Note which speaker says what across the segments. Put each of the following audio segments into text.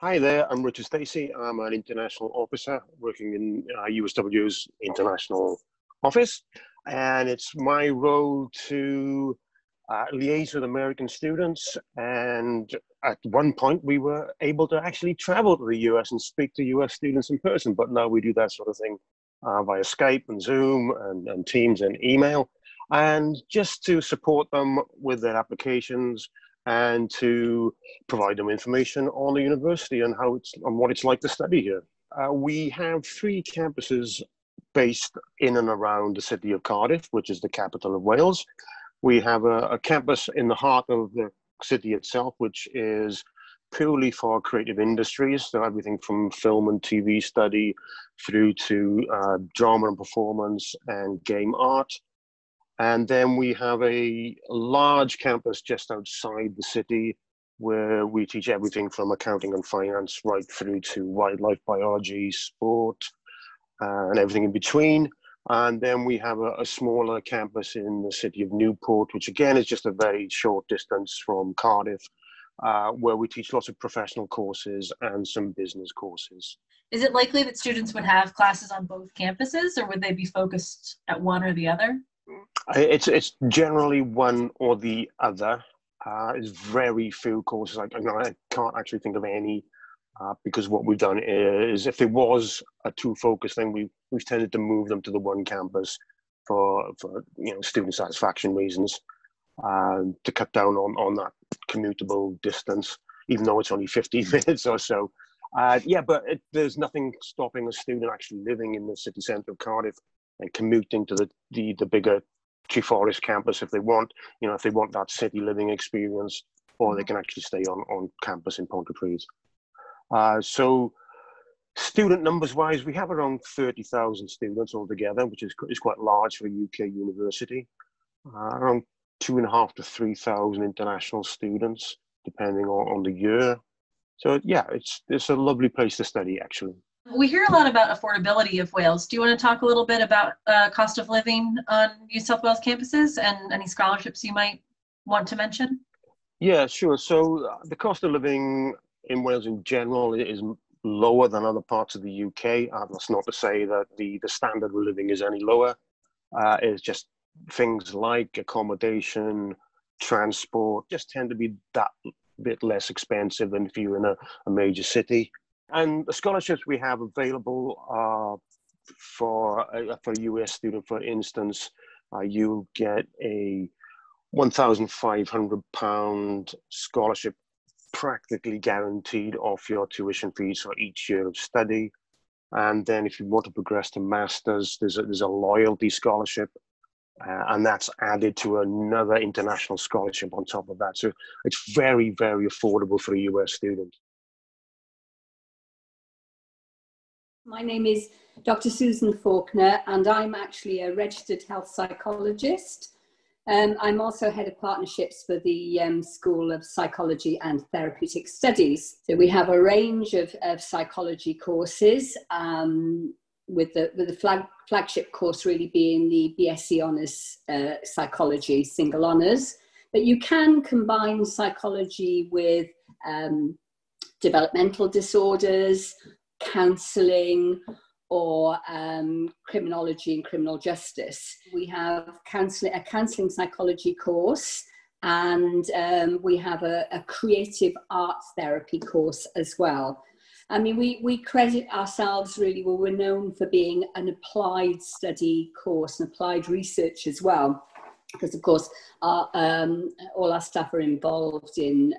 Speaker 1: Hi there, I'm Richard Stacey. I'm an international officer working in USW's international office, and it's my role to liaise with American students. And at one point, we were able to actually travel to the US and speak to US students in person, but now we do that sort of thing via Skype and Zoom and Teams and email, and just to support them with their applications and to provide them information on the university and what it's like to study here. We have three campuses based in and around the city of Cardiff, which is the capital of Wales. We have a campus in the heart of the city itself, which is purely for creative industries, so everything from film and TV study through to drama and performance and game art. And then we have a large campus just outside the city where we teach everything from accounting and finance right through to wildlife biology, sport, and everything in between. And then we have a smaller campus in the city of Newport, which again is just a very short distance from Cardiff, where we teach lots of professional courses and some business courses.
Speaker 2: Is it likely that students would have classes on both campuses, or would they be focused at one or the other?
Speaker 1: It's generally one or the other. It's very few courses. I can't actually think of any because what we've done is if there was a two-focus thing, we've tended to move them to the one campus for student satisfaction reasons, to cut down on that commutable distance, even though it's only 15 minutes or so. But there's nothing stopping a student actually living in the city centre of Cardiff and commuting to the bigger Treforest campus if they want that city living experience, or they can actually stay on campus in Pontypridd. So student numbers wise, we have around 30,000 students altogether, which is quite large for a UK university. Around 2,500 to 3,000 international students, depending on the year. So yeah, it's a lovely place to study actually.
Speaker 2: We hear a lot about affordability of Wales. Do you want to talk a little bit about cost of living on New South Wales campuses and any scholarships you might want to mention?
Speaker 1: Yeah, sure. So the cost of living in Wales in general is lower than other parts of the UK. That's not to say that the standard of living is any lower. It's just things like accommodation, transport, just tend to be that bit less expensive than if you're in a major city. And the scholarships we have available are for a US student, for instance, you get a £1,500 scholarship practically guaranteed off your tuition fees for each year of study. And then if you want to progress to masters, there's a loyalty scholarship, and that's added to another international scholarship on top of that. So it's very, very affordable for a US student.
Speaker 3: My name is Dr. Susan Faulkner, and I'm actually a registered health psychologist. I'm also head of partnerships for the School of Psychology and Therapeutic Studies. So we have a range of psychology courses, with the flagship course really being the BSc Honours Psychology Single Honours. But you can combine psychology with developmental disorders, counselling, or criminology and criminal justice. We have a counselling psychology course, and we have a creative arts therapy course as well. I mean, we credit ourselves really, well, we're known for being an applied study course and applied research as well, because of course all our staff are involved in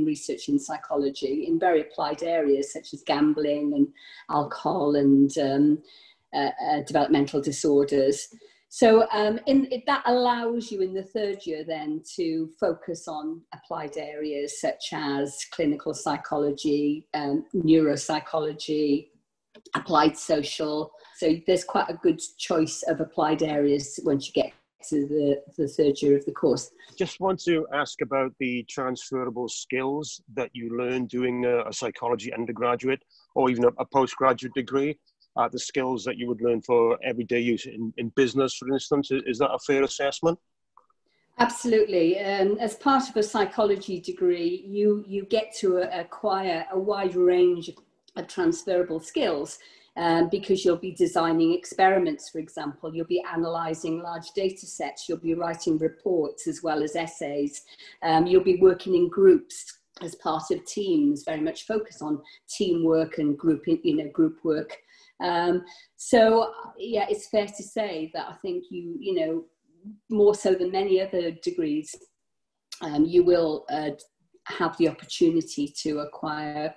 Speaker 3: research in psychology in very applied areas such as gambling and alcohol and developmental disorders. So that allows you in the third year then to focus on applied areas such as clinical psychology, neuropsychology, applied social. So there's quite a good choice of applied areas once you get to the third year of the course.
Speaker 1: Just want to ask about the transferable skills that you learn doing a psychology undergraduate or even a postgraduate degree. The skills that you would learn for everyday use in business, for instance. Is that a fair assessment?
Speaker 3: Absolutely. As part of a psychology degree, you get to acquire a wide range of transferable skills, because you'll be designing experiments, for example. You'll be analysing large data sets. You'll be writing reports as well as essays. You'll be working in groups as part of teams, very much focus on teamwork and group work. So yeah, it's fair to say that I think more so than many other degrees, you will have the opportunity to acquire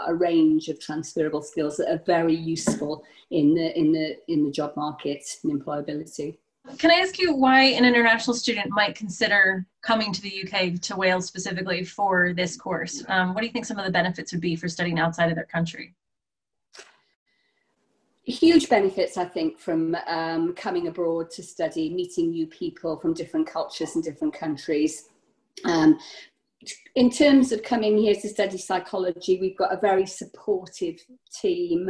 Speaker 3: a range of transferable skills that are very useful in the job market and employability.
Speaker 2: Can I ask you why an international student might consider coming to the UK, to Wales specifically, for this course? What do you think some of the benefits would be for studying outside of their country?
Speaker 3: Huge benefits, I think, from coming abroad to study, meeting new people from different cultures and different countries. In terms of coming here to study psychology, we've got a very supportive team.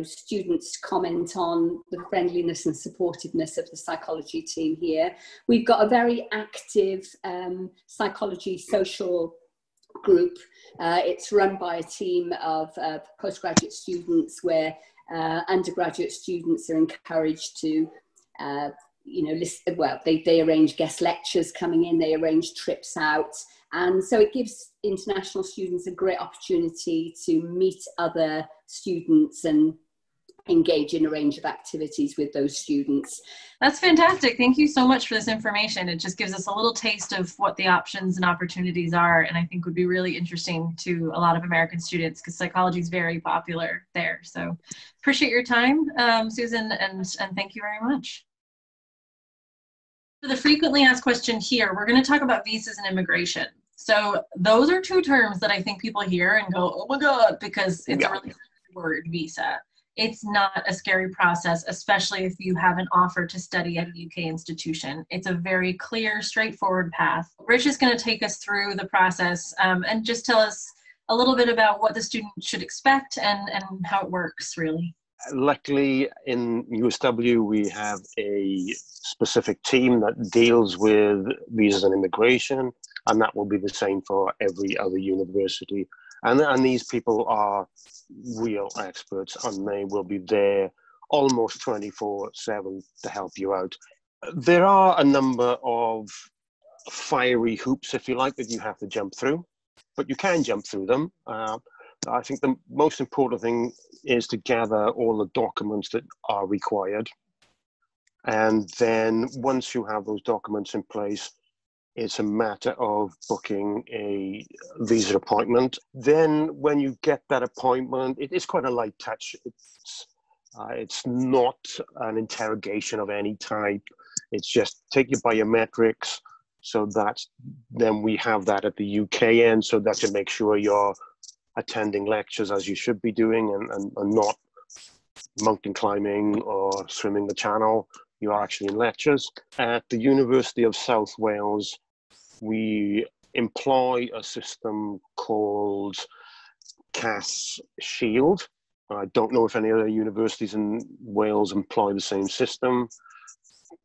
Speaker 3: Students comment on the friendliness and supportiveness of the psychology team here. We've got a very active psychology social group. It's run by a team of postgraduate students where undergraduate students are encouraged to they arrange guest lectures coming in, they arrange trips out, and so it gives international students a great opportunity to meet other students and engage in a range of activities with those students.
Speaker 2: That's fantastic. Thank you so much for this information. It just gives us a little taste of what the options and opportunities are, and I think would be really interesting to a lot of American students, because psychology is very popular there. So appreciate your time, Susan, and thank you very much. For the frequently asked question here, we're going to talk about visas and immigration. So those are two terms that I think people hear and go, oh my God, because it's a really scary word, visa. It's not a scary process, especially if you have an offer to study at a UK institution. It's a very clear, straightforward path. Rich is going to take us through the process and just tell us a little bit about what the student should expect and how it works, really.
Speaker 1: Luckily, in USW, we have a specific team that deals with visas and immigration, and that will be the same for every other university. And these people are real experts, and they will be there almost 24/7 to help you out. There are a number of fiery hoops, if you like, that you have to jump through, but you can jump through them. I think the most important thing is to gather all the documents that are required. And then once you have those documents in place, it's a matter of booking a visa appointment. Then when you get that appointment, it's quite a light touch. It's not an interrogation of any type. It's just take your biometrics. So then we have that at the UK end, so that to make sure you're attending lectures as you should be doing and not mountain climbing or swimming the channel. You are actually in lectures. At the University of South Wales, we employ a system called CAS Shield. I don't know if any other universities in Wales employ the same system,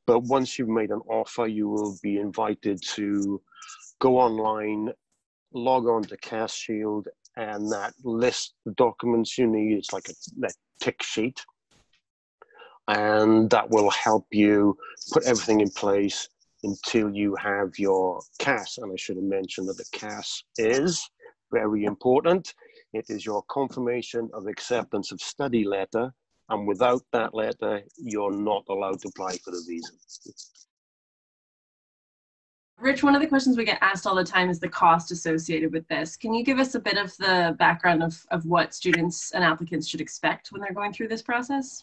Speaker 1: but once you've made an offer, you will be invited to go online, log on to CAS Shield, and that lists the documents you need. It's like a tick sheet. And that will help you put everything in place until you have your CAS. And I should have mentioned that the CAS is very important. It is your confirmation of acceptance of study letter. And without that letter, you're not allowed to apply for the visa.
Speaker 2: Rich, one of the questions we get asked all the time is the cost associated with this. Can you give us a bit of the background of what students and applicants should expect when they're going through this process?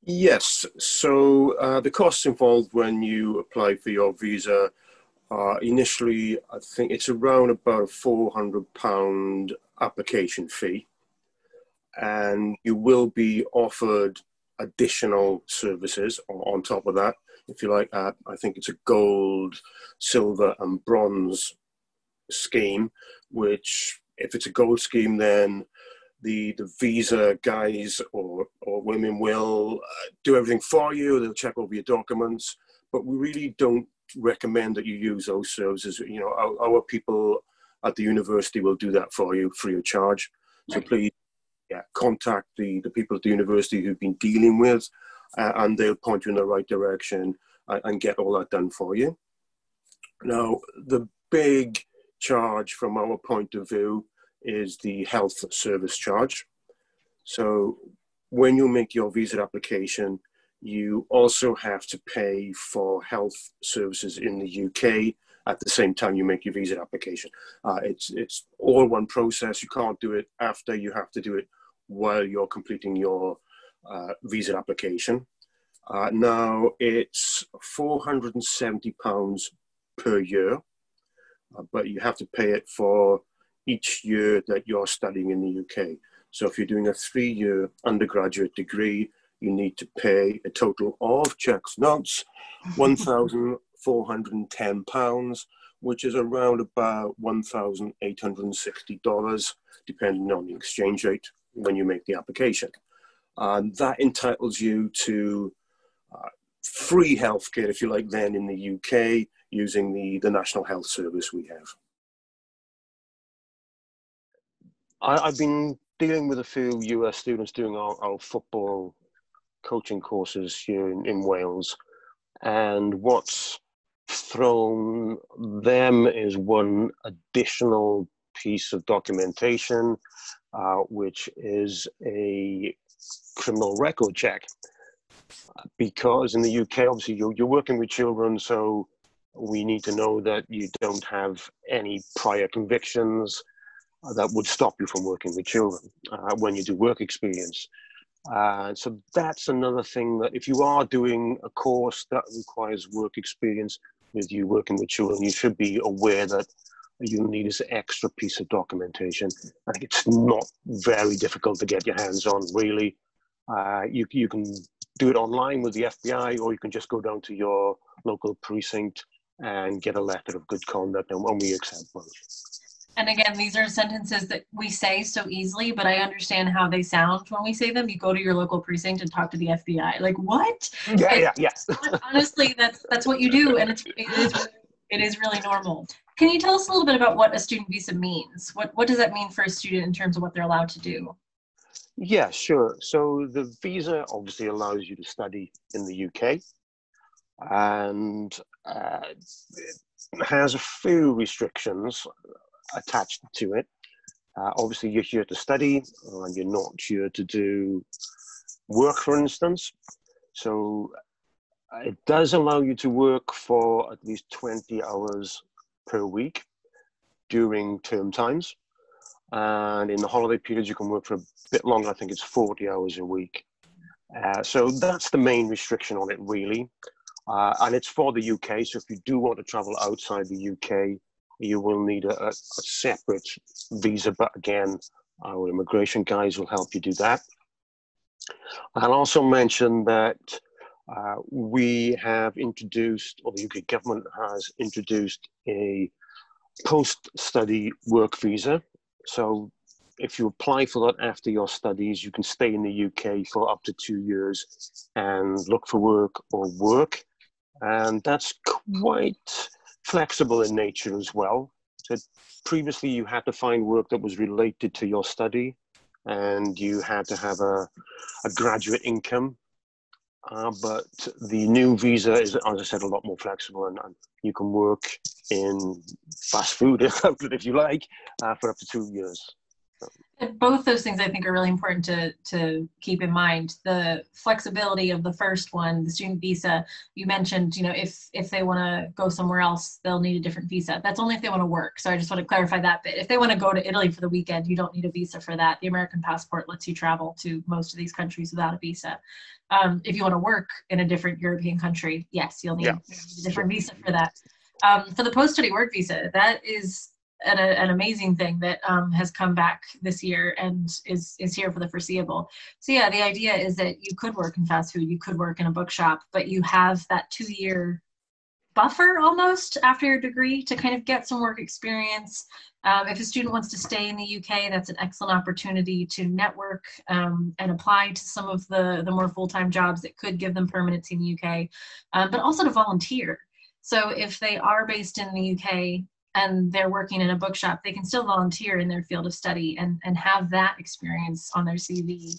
Speaker 4: Yes, so the costs involved when you apply for your visa are initially, I think it's around about a £400 application fee, and you will be offered additional services on top of that. If you like, I think it's a gold, silver and bronze scheme, which if it's a gold scheme, then the visa guys or women will do everything for you. They'll check over your documents. but we really don't recommend that you use those services. You know, our people at the university will do that for you free of charge. So please, contact the people at the university who've been dealing with, and they'll point you in the right direction and get all that done for you. Now, the big charge from our point of view is the health service charge. So when you make your visa application, you also have to pay for health services in the UK at the same time you make your visa application. It's all one process. You can't do it after. You have to do it while you're completing your visa application. Now, it's £470 per year, but you have to pay it for each year that you're studying in the UK. So if you're doing a 3-year undergraduate degree, you need to pay a total of, checks notes, £1,410, which is around about $1,860, depending on the exchange rate when you make the application. And that entitles you to free healthcare, if you like, then in the UK, using the National Health Service we have.
Speaker 1: I've been dealing with a few US students doing our football coaching courses here in Wales, and what's thrown them is one additional piece of documentation, which is a criminal record check. Because in the UK, obviously, you're working with children, so we need to know that you don't have any prior convictions that would stop you from working with children when you do work experience. So that's another thing, that if you are doing a course that requires work experience with you working with children, you should be aware that you need this extra piece of documentation. I think it's not very difficult to get your hands on, really. You can do it online with the FBI, or you can just go down to your local precinct and get a letter of good conduct, and we accept both.
Speaker 2: And again, these are sentences that we say so easily, but I understand how they sound when we say them. You go to your local precinct and talk to the FBI. Like, what?
Speaker 1: Yeah.
Speaker 2: Honestly, that's what you do, and it is really normal. Can you tell us a little bit about what a student visa means? What does that mean for a student in terms of what they're allowed to do?
Speaker 1: Yeah, sure. So the visa obviously allows you to study in the UK, and it has a few restrictions attached to it. Obviously, you're here to study, and you're not here to do work, for instance. So it does allow you to work for at least 20 hours per week during term times. And in the holiday periods, you can work for a bit longer. I think it's 40 hours a week. So that's the main restriction on it, really. And it's for the UK. So if you do want to travel outside the UK, you will need a separate visa. But again, our immigration guys will help you do that. I'll also mention that we have introduced, or the UK government has introduced, a post-study work visa. So if you apply for that after your studies, you can stay in the UK for up to 2 years and look for work or work. And that's quite flexible in nature as well. So previously you had to find work that was related to your study, and you had to have a graduate income. But the new visa is, as I said, a lot more flexible, and you can work in fast food outlet, if you like, for up to 2 years.
Speaker 2: Both those things I think are really important to keep in mind. The flexibility of the first one, the student visa, you mentioned, you know, if they want to go somewhere else, they'll need a different visa. That's only if they want to work. So I just want to clarify that bit. If they want to go to Italy for the weekend, you don't need a visa for that. The American passport lets you travel to most of these countries without a visa. If you want to work in a different European country, yes, you'll need a different visa for that. For the post-study work visa, that is an amazing thing that has come back this year and is here for the foreseeable. So yeah, the idea is that you could work in fast food, you could work in a bookshop, but you have that 2-year buffer almost after your degree to kind of get some work experience. If a student wants to stay in the UK, that's an excellent opportunity to network and apply to some of the more full-time jobs that could give them permanency in the UK, but also to volunteer. So if they are based in the UK and they're working in a bookshop, they can still volunteer in their field of study and have that experience on their CV,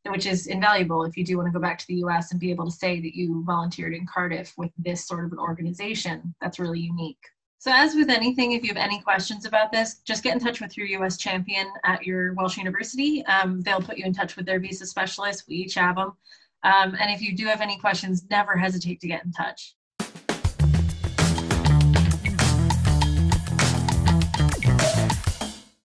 Speaker 2: which is invaluable if you do want to go back to the US and be able to say that you volunteered in Cardiff with this sort of an organization. That's really unique. So as with anything, if you have any questions about this, just get in touch with your US champion at your Welsh University. They'll put you in touch with their visa specialist. We each have them. And if you do have any questions, never hesitate to get in touch.